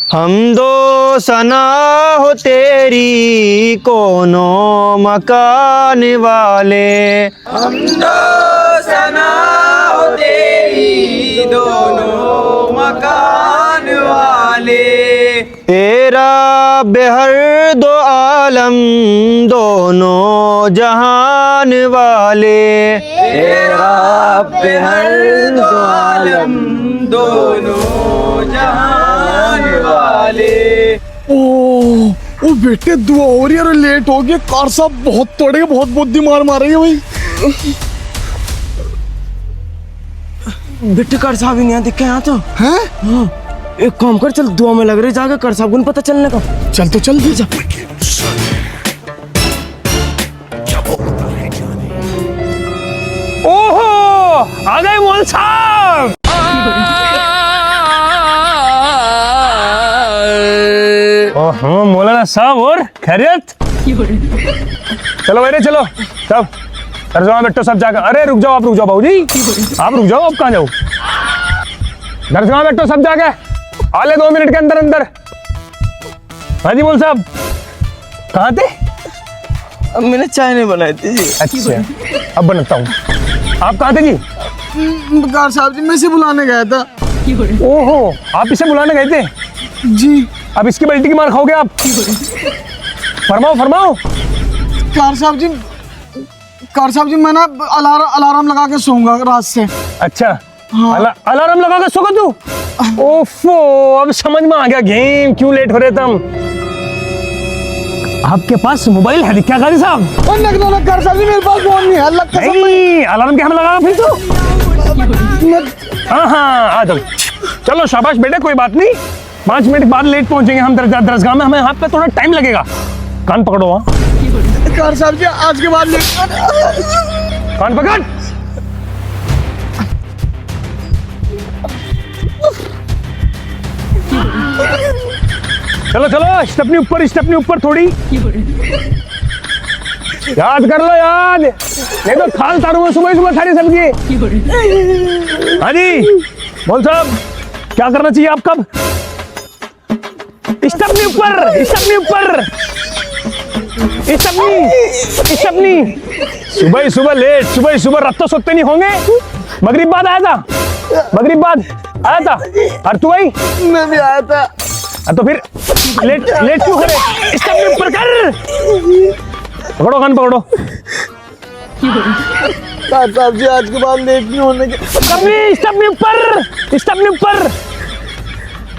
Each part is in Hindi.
हम दो सना हो तेरी कोनो मकान वाले, हम दो सना हो तेरी दोनों मकान वाले। तेरा बेहर दो आलम दोनों जहान वाले, तेरा बेहर दो आलम दोनों जहान वाले। ओ बेटे दुआ हो रही है, अरे लेट हो गया। कार साहब बहुत तोड़ेगा, बहुत बुद्धि मार रही है भाई। बेटे कर साहब ही नहीं दिखे यहाँ तो। हैं? हाँ, एक काम कर, चल दुआ में लग रही जाके कर साहब को नहीं पता चलने का। चल तो चल भी जा। ओहो आ गए मौल साहब। ओहो मौलाना साहब, और खैरियत? चलो बेटे चलो सब दरगाह बैठो सब जाकर। अरे रुक जाओ, आप रुक जाओ बाबूजी, आप रुक जाओ। आप कहाँ जाओ? दरगाह बैठो सब जाके, आले 2 मिनट के अंदर अंदर। हाँ जी मौल साहब, कहाँ थे? अब मैंने चाय नहीं बनाई थी जी। अच्छा अब बनाता हूँ। आप कहाँ थे जी? कार साहब जी मैं इसे बुलाने गया था। ओहो आप इसे बुलाने गए थे जी। अब इसकी बल्टी की मार खाओगे आप। फरमाओ फरमाओ। कार साहब जी मैं ना अलार्म लगा के सोऊंगा रात से। अच्छा हाँ। अलार्म लगा के सोगा तू? ओफो अब समझ में आ गया गेम क्यों लेट हो रहे तुम। आपके पास मोबाइल है क्या गाजी साहब? कार साहब जी मेरे पास फोन नहीं है। अल्लाह कसम। नहीं अलार्म क्या हम लगाओ फिर तो। हाँ हाँ आ जाओ। चलो शाबाश बेटे, कोई बात नहीं, 5 मिनट बाद लेट पहुंचेंगे हम दरगाह में। हमें यहाँ पे थोड़ा टाइम लगेगा। कान पकड़ो वहाँ। कार साहब जी आज के बाद लेट। कान पकड़। चलो चलो स्टेपनी ऊपर थोड़ी। याद कर लो याद, नहीं तो खाल तारू सुबह थारी सबकी। हाँ जी बोल साहब, क्या करना चाहिए आपका? स्टेपनी ऊपर। सुबह लेट, सुबह रात तो सोते नहीं होंगे। मगरिब बाद आया था। और तू आई? मैं भी आया था। तो फिर लेट क्यों करे? स्टेपनी ऊपर कर। पकड़ो कान पकड़ो। कार साहब जी आज के बाद लेट नहीं होने के।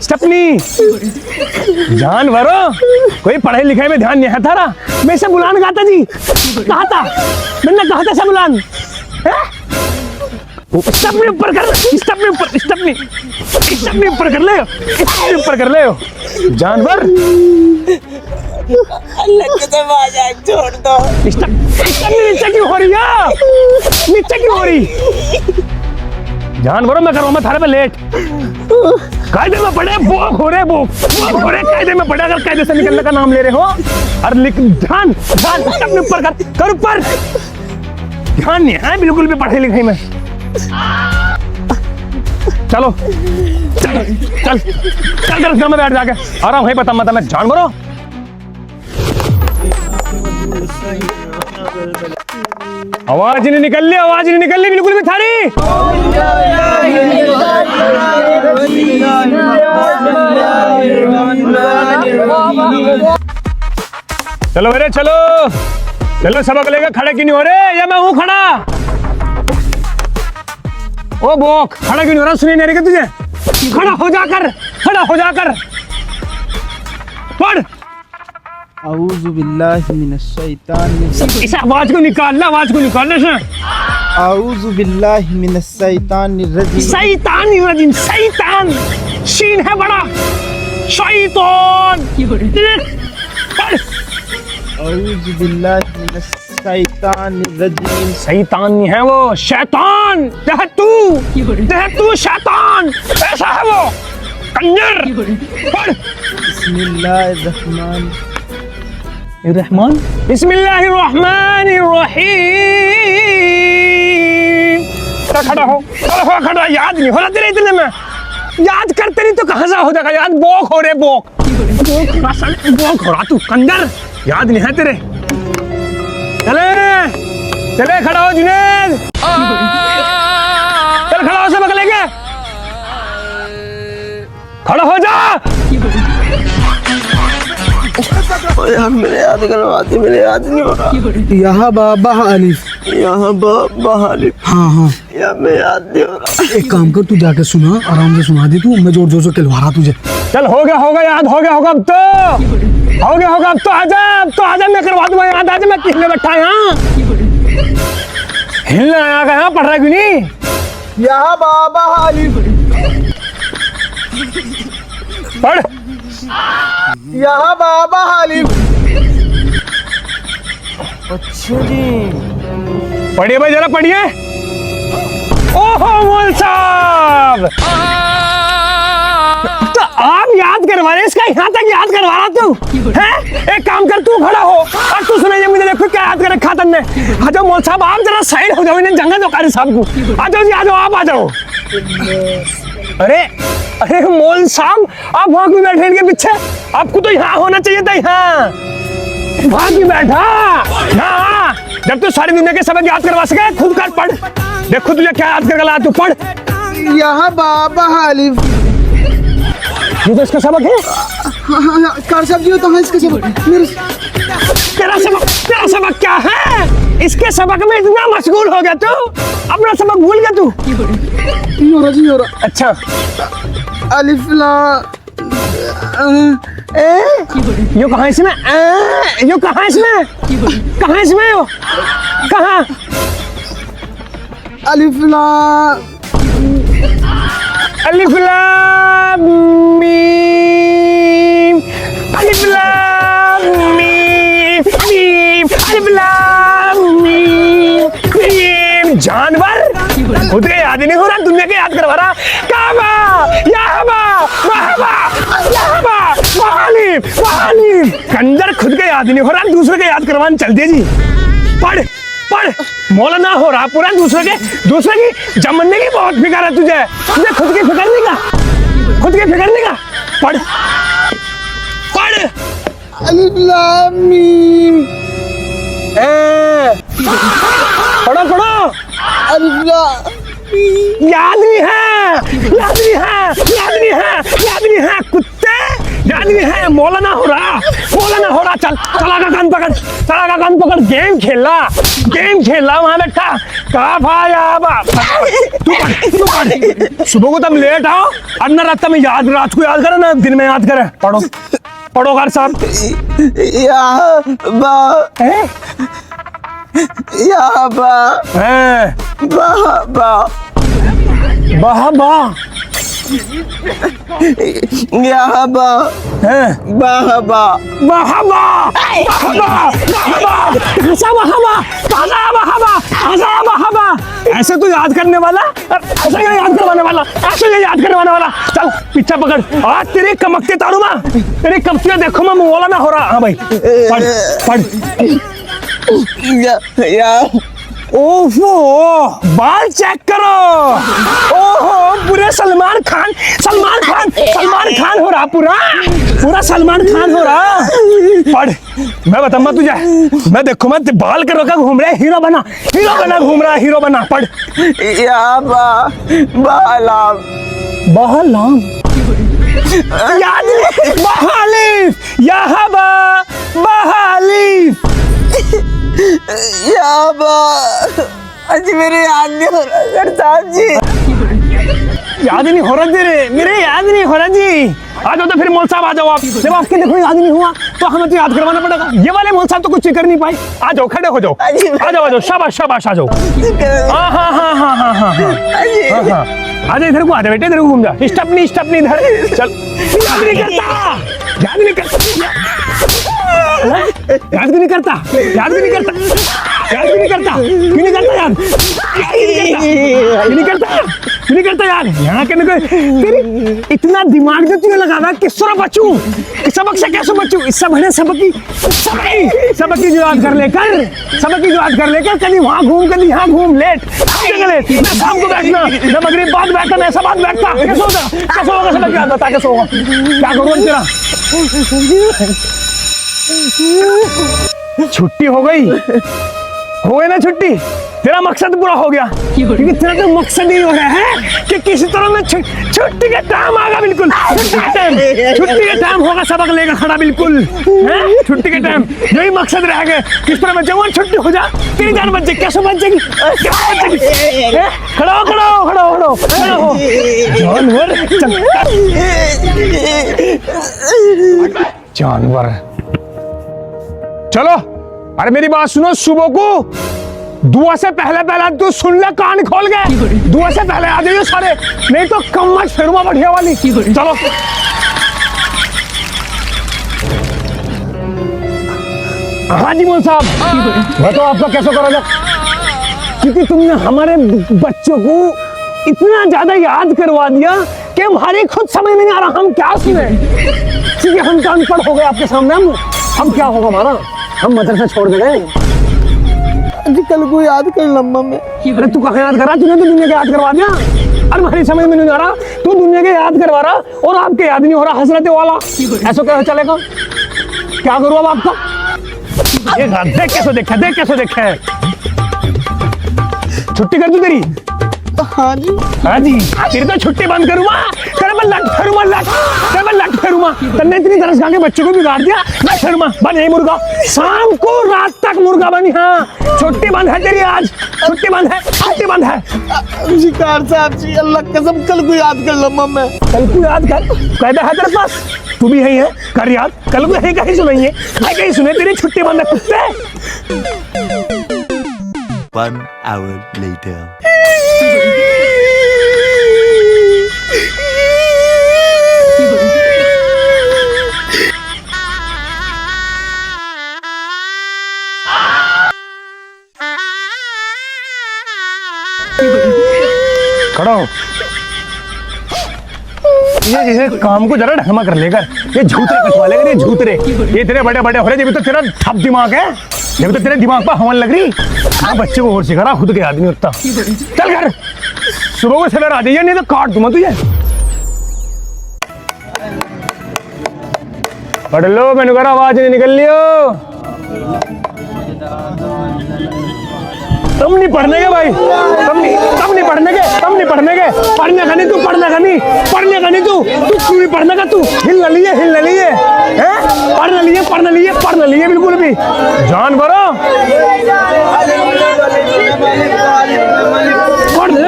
स्टेपनी जानवरों, कोई पढ़ाई लिखाई में ध्यान नहीं है थारा। मैं इसे बुलान गाता जी, कहा था मैंने, कहा था बुलान। स्टेपनी ऊपर कर ले जानवर। अल्लाह के दम आ जाए, छोड़ दो। नीचे क्यों हो रही? जानवरों में करो मैं थारे पे लेट। कायदे में पड़े बोक हो रहे कायदे में पड़े। अगर कायदे से निकलने का नाम ले रहे हो और ध्यान अपने ऊपर कर ऊपर। ध्यान नहीं है बिल्कुल भी पढ़ाई लिखाई में। चल दरगाह में बैठ जाके आराम है। पता मत मैं जानवरों। आवाज नहीं निकल रही बिल्कुल भी थारी। चलो बेटे चलो सबक लेगा। खड़े क्यों नहीं हो रहे? या मैं हूं खड़ा? ओ बोक खड़ा क्यों नहीं हो रहा? सुनिए नहीं रही तुझे? खड़ा हो जाकर पढ़। आऊज़ु बिल्लाहि मिनश शैतानिर। इस आवाज को निकालना से। आऊज़ु बिल्लाहि मिनश शैतानिर रजीम। शैतान शीन है बड़ा। शैतान। आऊज़ु बिल्लाहि मिनश शैतानिर रजीम। शैतान नहीं है वो, शैतान है तू शैतान। ऐसा है वो कंजर। पढ़। बिस्मिल्लाहिर्रहमानिर्रहीम। खड़ा याद नहीं हो रहा तेरे इतने में। याद करते नहीं तो कहाँ से हो जाएगा याद। बोक हो रे बोक, बोक हो रहा तू कंजर, याद नहीं है तेरे। चले चले, खड़ा हो जुनेद, चल खड़ा हो, सबक लेके खड़ा हो जा। यार मेरे याद करवाती, मेरे याद नहीं हो रहा। यहाँ बाबा अलिफ। यहाँ बाबा हालिफ। हाँ हाँ, यार मैं याद नहीं हो रहा। एक काम कर, तू जाके सुना, आराम से सुना दे तू, मैं जोर जोर से खिलवा रहा तुझे। चल हो गया याद, हो गया अब तो, हो गया अब तो आजा, अब तो आजा, मैं करवा दूंगा याद। आजा, मैं किसने बैठा यहाँ, हिलना आया का, यहाँ पढ़ रहा क्यों नहीं। यहाँ बाबा अलिफ। पढ़। यहाँ बाबा अलिफ। पढ़िए भाई, जरा पढ़िए। ओहो मोल साहब, तो आप याद करवा रहे, इसका यहाँ तक याद करवा रहा तू है। एक काम कर, तू खड़ा हो और तू सुनाइए मुझे, देखो क्या याद कर रखा तन्ने। आ जाओ मोल साहब, आप जरा साइड हो जाओ, इन्हें जंगल दो कारी साहब को। आ जाओ जी, आ जाओ, आप आ जाओ। अरे अरे मोल साहब, आप वहां क्यों बैठे इनके पीछे, आपको तो यहाँ होना चाहिए था। यहाँ वहां क्यों बैठा ना, जब तू सारी दुनिया के सबक याद करवा सके खुद कर पढ़। देखो तुझे क्या याद कर गला, तू पढ़। यहाँ बाबा अलिफ। ये तो इसका सबक है। हाँ, कार साहब जी, तो हाँ इसका सबक मेरे। तेरा सबक क्या है, इसके सबक में इतना मशगूल हो गया तू, अपना सबक भूल गया तू। ये हो रहा जी, ये हो रहा। अच्छा, अलिफ ला यो कहाँ इसमें, यो कहाँ इसमें, कहाँ इसमें, यो कहाँ। अलिफ ला अलिफ लाम मीम, अलिफ लाम मीम, मीम, अलिफ लाम मीम, मीम। जानवर खुद के याद ही नहीं हो रहा, दुनिया के याद करवा रहा। काबा, याहबा, वहबा, याहबा, वहालिफ, वहालिफ। कंजर खुद के याद ही नहीं हो रहा, दूसरे के याद करवाने चल दे जी। पढ़ पढ़, मौलाना हो रहा पूरा, दूसरे की जमने की बहुत फिक्र है तुझे, तुझे खुद की फिक्र नहीं का, खुद की फिक्र नहीं का। पढ़ पढ़। अलिफ ला मीम। पढ़ो पढ़ो। अलिफ ला याद नहीं है, याद नहीं है, याद नहीं है, याद नहीं है, कुत्ते याद नहीं है। मौलाना हो रहा, मौलाना हो रहा। चल, चला का कान पकड़, चला का कान पकड़, गेम खेलना वहां बैठा। काफा याबा, तू पढ़। सुबह को तब लेट आओ और न रात में याद, रात को याद करे ना दिन में याद करे। पढ़ो पढ़ो कार साहब। यहाँ बा, हैं? यहाँ बा, हैं? बा बा, बाहा बा, यहाँ बा, हैं? बा बा, Bahaba! ऐसे तो याद करने वाला, ऐसे ये याद करवाने वाला, ऐसे ये याद करवाने वाला। चल पीछा पकड़, आज तेरे कमकते तारू माँ, तेरी कमतियाँ देखो मैं मौलाना हो रहा। हाँ भाई, पढ़ पढ़। ओहो, बाल चेक करो। ओहो, पूरे सलमान खान हो रहा, पूरा सलमान खान हो रहा। पढ़, मैं बताऊंगा तुझे, मैं देखो मैं बाल कर रखा घूम रहा है, हीरो बना घूम रहा है, हीरो बना। पढ़। यहाँ बा, बालाम, बहलाम, याद नहीं, बहालिफ, यहाँ बा, बहालिफ। यहाँ बा, आज मेरे याद नहीं हो रहा सरदार जी, याद नहीं हो रहा तेरे, मेरे याद नहीं हो रहा जी। आ जाओ तो फिर मौल साहब आ जाओ आप, जब आपके देखो याद नहीं हुआ तो हमें तो याद करवाना पड़ेगा। ये वाले मौल साहब तो कुछ कर नहीं पाए। आ जाओ, खड़े हो जाओ, आ जाओ, शाबाश शाबाश, आ जाओ। हाँ हाँ हाँ हाँ हाँ हाँ हाँ, आ जाओ, इधर को आ जाओ बेटे, इधर को घूम जा, स्टपनी इधर। चल, याद नहीं करता, याद नहीं करता, क्यों नहीं करता याद, क्यों नहीं करता तू नहीं करता यार यहाँ के तेरी इतना दिमाग जो तुझे लगा था किस तरह बचूं, सबक से कैसे बचूं, इस सब है सबक की जो याद कर लेकर, सबक की जो याद कर लेकर कभी वहाँ घूम कभी यहाँ घूम, लेट मैं शाम को बैठना, मैं मगरिब बाद बैठता, मैं ऐसा बात बैठता, कैसे होगा सबक याद बता, कैसे होगा, क्या करूँ तेरा। छुट्टी हो गई ना छुट्टी, तेरा मकसद पूरा हो गया, क्योंकि तेरा तो मकसद ही हो गया है कि किसी तरह में छुट्टी का टाइम आगा, बिल्कुल छुट्टी का टाइम होगा, सबक लेकर खड़ा बिल्कुल है, छुट्टी के टाइम जो ही मकसद रह गए, किस तरह में जवान छुट्टी हो जा, तेरी जान बच जाएगी, कैसे बच जाएगी, खड़ा हो जानवर। चलो अरे मेरी बात सुनो, सुबह को दुआ से पहले तू सुन ले, कान खोल के दुआ से पहले आ जाइए सारे, नहीं तो कम्मत फिरमा बढ़िया वाली। चलो हाँ जी मोल साहब, बताओ आपका कैसे करा जाए, क्योंकि तुमने हमारे बच्चों को इतना ज्यादा याद करवा दिया कि हमारे खुद समझ नहीं आ रहा हम क्या सुने, क्योंकि हम तो अनपढ़ हो गए आपके सामने, हम क्या होगा हमारा, हम मदरसा छोड़ दे गए। जी कल को याद कर लम्बा में। अरे तू कहाँ याद कर रहा, तूने तो दुनिया के याद करवा दिया, अरे हमारी समझ में नहीं आ रहा, तू दुनिया के याद करवा रहा और आपके याद नहीं हो रहा, हजरत वाला ऐसा कैसे चलेगा, क्या करूँ अब आपका, देख कैसे देखे छुट्टी कर दूं तेरी, हाँ जी तेरी तो छुट्टी बंद करूँगा, तेरे मैं लट फेरूंगा, तन्ने इतनी दरस खा के बच्चों को बिगाड़ दिया, मैं फेरूंगा, बन यही मुर्गा, शाम को रात तक मुर्गा बनी, हाँ छुट्टी बंद है तेरी आज, छुट्टी बंद है। शिकार साहब जी अल्लाह कसम कल को याद कर लम्बा में, कल को याद कर, कायदा है तेरे पास, तू भी यही है, कर याद, कल को यही कहीं सुनाइए, कहीं सुने तेरी छुट्टी बंद है कुत्ते। 1 hour later. खड़ा हो, ये काम को जरा ढंग कर लेकर, ये झूतरे कटवा लेकर, ये झूतरे, ये तेरे बड़े हो रहे, जब तो तेरा ठप दिमाग है, जब तो तेरे दिमाग पर हवन लग रही, हाँ बच्चे को और सिखा रहा, खुद के याद नहीं होता, चल घर सुबह को सवेर आ जाइए, नहीं तो काट दूंगा तुझे। पढ़ लो, मैंने कहा आवाज नहीं निकल लियो, तुम नहीं पढ़ने के भाई, तुम नहीं पढ़ने के, पढ़ने का नहीं तू, तू क्यों नहीं पढ़ने का, तू हिल न लिए हैं, पढ़ न लिए बिल्कुल भी, जान भरो, पढ़ ले,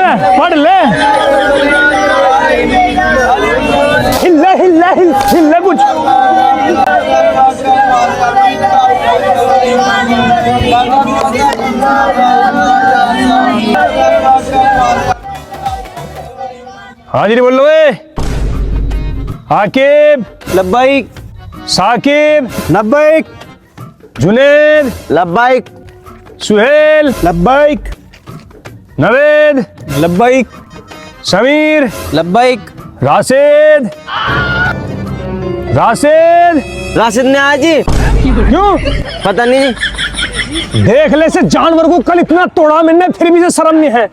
हिल ले कुछ, हाँ जी बोल लो, आकिब लब्बाइक, साकिब लब्बाइक, जुनेद लब्बाइक, सुहेल लब्बाइक, नवेद लब्बाइक, समीर लब्बाइक, राशिद राशिद ने आज ही क्यों पता नहीं जी, देख ले से जानवर को कल इतना तोड़ा मैंने, फिर भी से शर्म नहीं है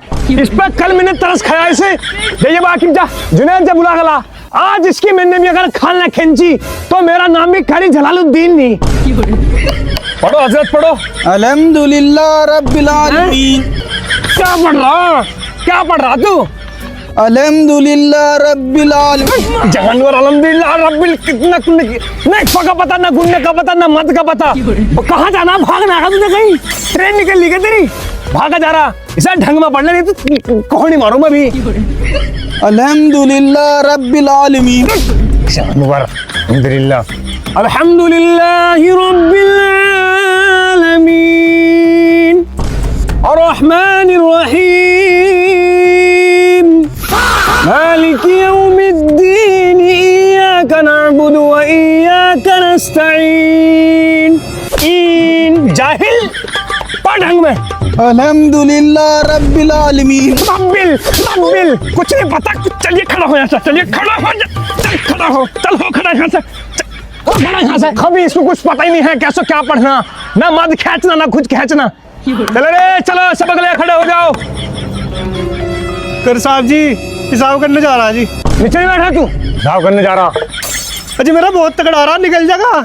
इस पर, कल मैंने तरस खाया इसे, ये बाकिब जा, जुनैद जा बुला गला, आज इसकी मैंने भी अगर खाना खींची तो मेरा नाम भी खाली जलालुद्दीन नहीं। पढ़ो हजरत पढ़ो, अल्हम्दुलिल्लाह रब्बिल आलमीन, क्या पढ़ रहा तू, अल्हम्दुलिल्लाह रब्बिल आलमीन, जानवर अल्हम्दुलिल्लाह रब्बिल, कितना न का पता, न गुन्ने का पता, न मत का पता, कहाँ जाना, भागना है तुझे, कहीं ट्रेन निकल ली क्या तेरी, भागा जा रहा, इसे ढंग में पढ़ने, नहीं तो कोहनी मारूं मैं भी। अल्हम्दुलिल्लाह रब्बिल आलमीन, जानवर अल्हम्दुलिल्लाह रब्बिल आलमीन, अर्रहमानिर रहीम, मालिक यौमिद्दीन, इय्याका नअबुदु व इय्याका नस्तईन। जाहिल पढ़ ढंग में। अल्हम्दुलिल्लाह रब्बिल आलमीन। रब्बिल रब्बिल कुछ नहीं पता। चलिए खड़ा हो यहाँ से, चलिए खड़ा हो जा, चल खड़ा हो, चल हो खड़ा यहाँ से, खड़ा यहाँ से। कभी इसको कुछ पता ही नहीं है कैसे क्या पढ़ना, ना मद खींचना ना कुछ खींचना। चलो रे चलो, सब अगले खड़े हो जाओ। कर साहब जी हिसाब करने जा रहा जी। नीचे नहीं बैठा तू, हिसाब करने जा रहा। अजी मेरा बहुत तगड़ा रहा, निकल जाएगा।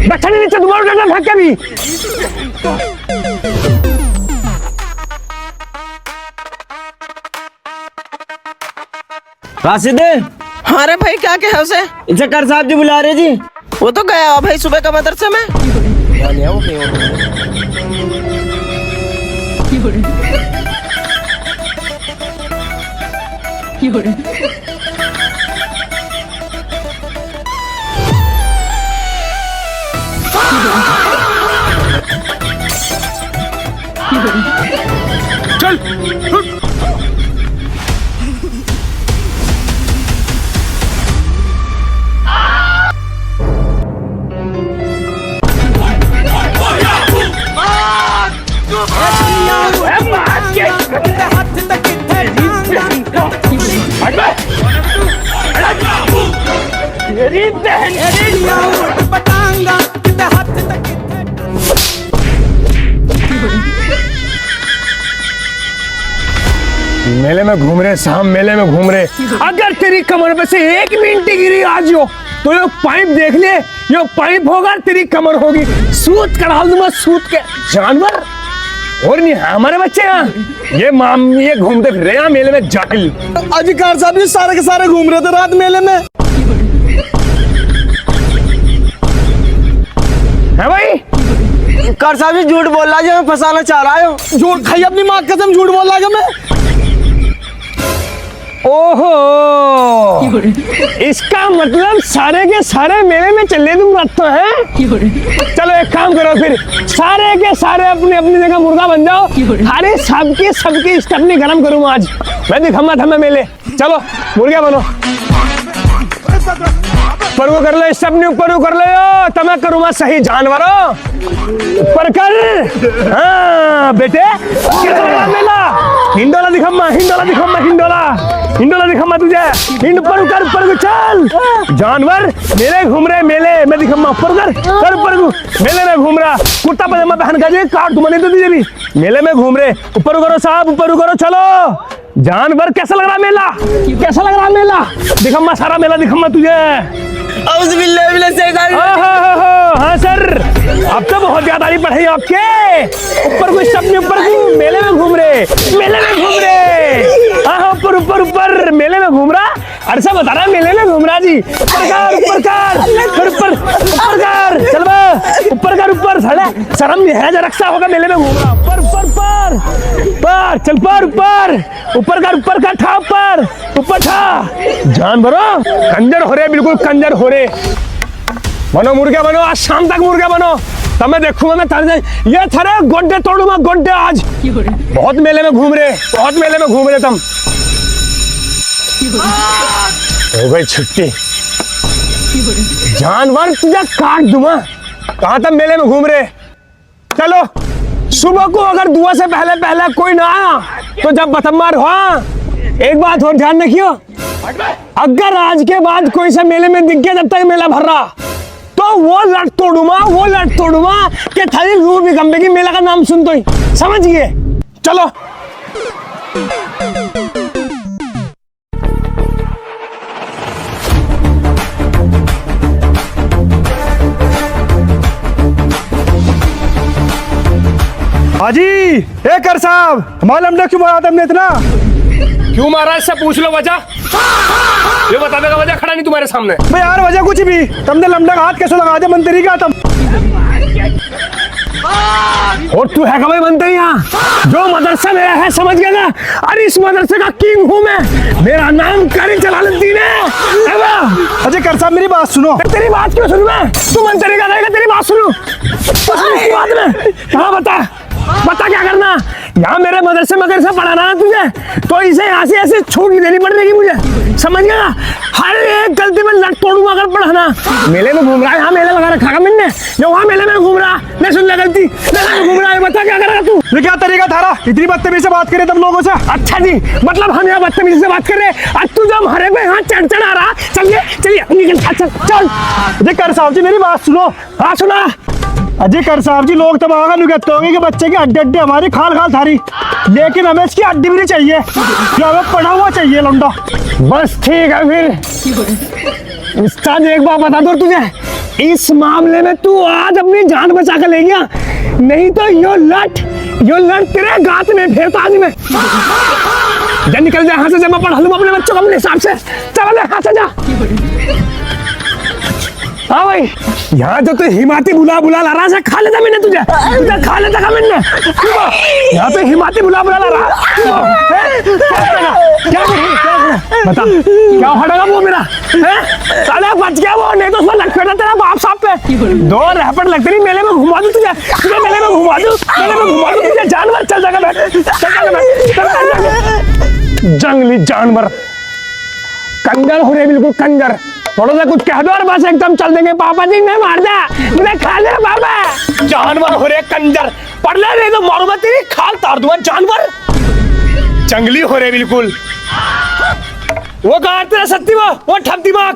बैठा नहीं नीचे, दोबारा उठा भाग के भी। राशिद, हाँ रे भाई, क्या कहे उसे? इनसे कर साहब जी बुला रहे जी। वो तो गया भाई सुबह का मदरसे में। चल मेले में घूम रहे शाम, मेले में घूम रहे। अगर तेरी कमर पे से 1 मिनट गिरी आज हो तो ये पाइप देख ले, ये पाइप होगा तेरी कमर होगी। सूत करा दूंगा, सूत के जानवर। और नहीं हमारे बच्चे यहाँ ये घूमते फिर रहे यहाँ मेले में जाहिल। अजी कार साहब जी सारे के सारे घूम रहे थे रात मेले में। है भाई? कर साहब जी झूठ बोल रहा है, मैं फंसाना चाह रहा हूँ। झूठ खाई अपनी माँ की कसम, झूठ बोल रहा है मैं। ओहो, इसका मतलब सारे के सारे मेले में चले तुम रात तो है। चलो एक काम करो फिर, सारे के सारे अपनी अपनी जगह मुर्गा बन जाओ। अरे सबकी स्टपनी गरम करूँ आज मैं, दिखाऊंगा था मैं मेले। चलो मुर्गा बनो, ऊपर को कर ले स्टपनी, ऊपर को कर ले। तमें करूँगा सही जानवरों, ऊपर कर। हाँ बेटे कैसा लगा मेला? हिंडोला दिखाऊंगा, हिंडोला दिखाऊंगा, हिंडोला दिखाऊंगा तुझे। हिंड ऊपर को चल। जानवर मेले घूम रहे, मेले में दिखाऊंगा। ऊपर कर ऊपर को। मेले में घूम रहा, कुर्ता पजामा पहन कर काट तुम नहीं तो तुझे भी। मेले में घूम रहे, ऊपर करो साहब, ऊपर करो। चलो जानवर कैसा लग रहा मेला, कैसा लग रहा मेला? दिखाऊंगा सारा मेला, दिखाऊंगा तुझे। हाँ सर, अब तो बहुत ज्यादा ही पढ़ाई आपके। ऊपर को सब ऊपर को, मेले में घूम रहे, मेले में घूम रहे। हाँ ऊपर ऊपर ऊपर मेले में घूम रहा। अरे सब बता रहा है मेले में घूम रहा जी। ऊपर कर ऊपर कर, चल ऊपर कर ऊपर। साले शर्म नहीं है, जरा रक्षा होगा मेले में घूम रहा। ऊपर ऊपर ऊपर चल, पर ऊपर कर ठा, ऊपर ठा। जानवरों कंजर हो रहे, बिल्कुल कंजर हो रहे। बनो मुर्गा बनो, आज शाम तक मुर्गा बनो, तब मैं देखूंगा। मैं थर ये थरे गोड्डे तोड़ूंगा, गोड्डे आज। बहुत मेले में घूम रहे, बहुत मेले में घूम रहे तुम। हो गई छुट्टी, जानवर तुझे काट दूंगा। कहाँ तक मेले में घूम रहे? चलो सुबह को अगर दुआ से पहले कोई ना आया तो जब बतम्मार हो। एक बात और ध्यान रखियो, अगर आज के बाद कोई सा मेले में दिख गया जब तक मेला भर रहा तो वो लट तोड़ूंगा कि थाली रूह भी कंबे की। मेला का नाम सुन तो ही समझ गए। चलो हाजी ए कर साहब, हमारा लमडा क्यों मारा तुमने इतना? क्यों मारा इससे पूछ लो वजह। ये बता देगा वजह, खड़ा नहीं तुम्हारे सामने। भाई यार वजह कुछ भी, तुमने लमडा का हाथ कैसे लगा दिया मंत्री का तुम? और तू है भाई मंत्री यहाँ, जो मदरसा मेरा है समझ गया ना? अरे इस मदरसे का किंग हूँ मैं, मेरा नाम कारी जलालुद्दीन है। अजय कर साहब मेरी बात सुनो। तेरी बात क्यों सुनूं मैं? तू मंत्री का रहेगा, तेरी बात सुनूं? बात में कहाँ बता क्या करना? यहाँ मेरे मदरसे पढ़ाना है तुझे, तो इसे यहाँ से ऐसे छूट नहीं देनी पड़ रही मुझे। समझ गया? हर एक गलती में लट तोड़ूंगा अगर पढ़ाना। मेले में घूम रहा है, यहाँ मेला लगा रखा मैंने, जो वहाँ मेले में घूम रहा, नहीं सुन ले गलती, मेले में घूम रहा है, बता क्या करेगा तू? ये क्या तरीका थारा, इतनी बदतमीजी से बात करे तब लोगों से? अच्छा जी, मतलब हम यहाँ बदतमीजी से बात कर रहे हैं, आज तू जब हरे पे यहाँ चढ़ रहा, चलिए चलिए निकल, चल। अजय कर साहब जी मेरी बात सुनो। हाँ सुना। अजय कर साहब जी, लोग तब आगे कहते होंगे कि बच्चे की हड्डी हमारी खाल थारी, लेकिन हमें इसकी हड्डी भी नहीं चाहिए, जो हमें पढ़ा हुआ चाहिए लौंडा। बस ठीक है फिर उस्ताद, एक बात बता दो तुझे, इस मामले में तू आज अपनी जान बचा कर ले गया, नहीं तो यो लट तेरे गात में फेरता आज में। जा निकल जा यहाँ से, मैं पढ़ा लूँ अपने बच्चों को अपने हिसाब से, चल यहाँ से जा। हाँ भाई, यहाँ जो तू हिमाती बुला ला रहा है, खा लेता मैंने तुझे खा लेता का मैंने। यहाँ पे हिमाती बुला ला रहा क्या बता, क्या हटेगा वो मेरा? साले बच गया वो, नहीं तो उसमें लग फेटा तेरा बाप साहब पे। दो रैपट लगते नहीं, मेले में घुमा दूं तुझे मेले में घुमा दूं तुझे, जानवर चल जाएगा जंगली जानवर, कंजर हो रहे बिल्कुल कंजर। थोड़ा सा कुछ कह दो और बस एकदम चल देंगे। पापा जी ने मार दे, मुझे खा ले बाबा। जानवर हो रहे कंजर, पढ़ ले नहीं तो मारूंगा तेरी खाल तार दूंगा। जानवर जंगली हो रहे बिल्कुल। वो कहाँ तेरा सत्ती वो ठप दिमाग,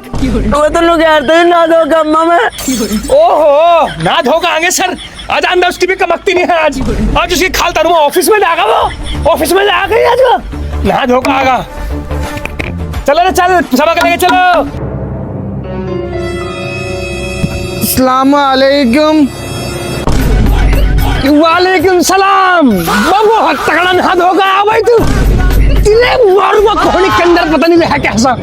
वो तो लोग कहते हैं ना धोखा अम्मा में। ओहो ना धोखा आगे सर, आज अंदर उसकी भी कमकती नहीं है। आज उसकी खाल तारूंगा, ऑफिस में जाएगा वो, ऑफिस में जाएगा आज वो, ना धोखा आगा। चलो ना चल, सबक लेके चलो। अस्सलामुअलैकुम। वालेकुम सलाम। बहुत तगड़ा हाथ होगा भाई तू, तेरे मारूंगा कोहनी के अंदर, पता नहीं है कैसा।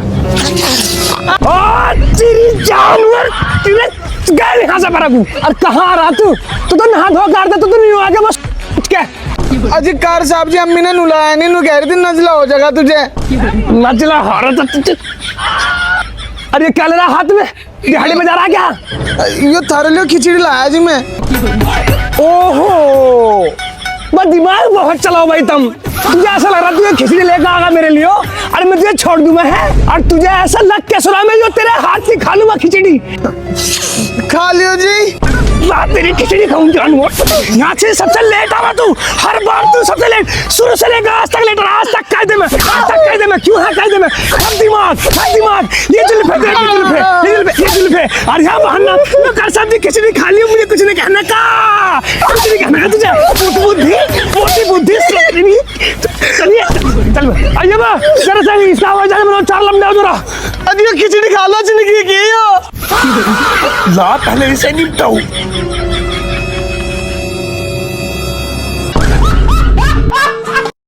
तेरी जानवर, तेरे गए यहाँ से परागू। और कहाँ आ रहा तू तो नहा धो कर दे, तू नहीं आगे बस क्या? अजय कार साहब जी, अम्मी ने नुलाया नहीं, नु कह रही थी नजला हो जाएगा तुझे। नजला हो रहा था तुझे? अरे क्या ले रहा हाथ में, दिहाड़ी में जा रहा क्या? ये थारे लिए खिचड़ी लाया जी मैं। ओहो, बस दिमाग बहुत चलाओ भाई तुम। तुझे ऐसा लग रहा तुझे खिचड़ी लेकर आगा मेरे लिए, और मैं तुझे छोड़ दूंगा है, और तुझे ऐसा लग के सुना मैं जो तेरे हाथ की खा लूंगा खिचड़ी। खा लियो जी। तेरी खिचड़ी खाऊंगी जानवर। यहाँ से सबसे लेट आवा तू, हर बार तू सबसे लेट, शुरू से लेकर आज तक लेट रहा। आज तक कायदे में, क्यों है कायदे में? हर दिमाग ये जुल्फे और यहाँ बहाना। मैं कर सकती खिचड़ी खा ली, मुझे कुछ नहीं कहने का, तुझे मोटी बुद्धि। चलिए चल आइए बा, जरा सा इस्लाम हो जाए, मैं 4 लम्बे हो जरा। अभी खिचड़ी खा लो जिंदगी की। ला पहले इसे निपटाऊं।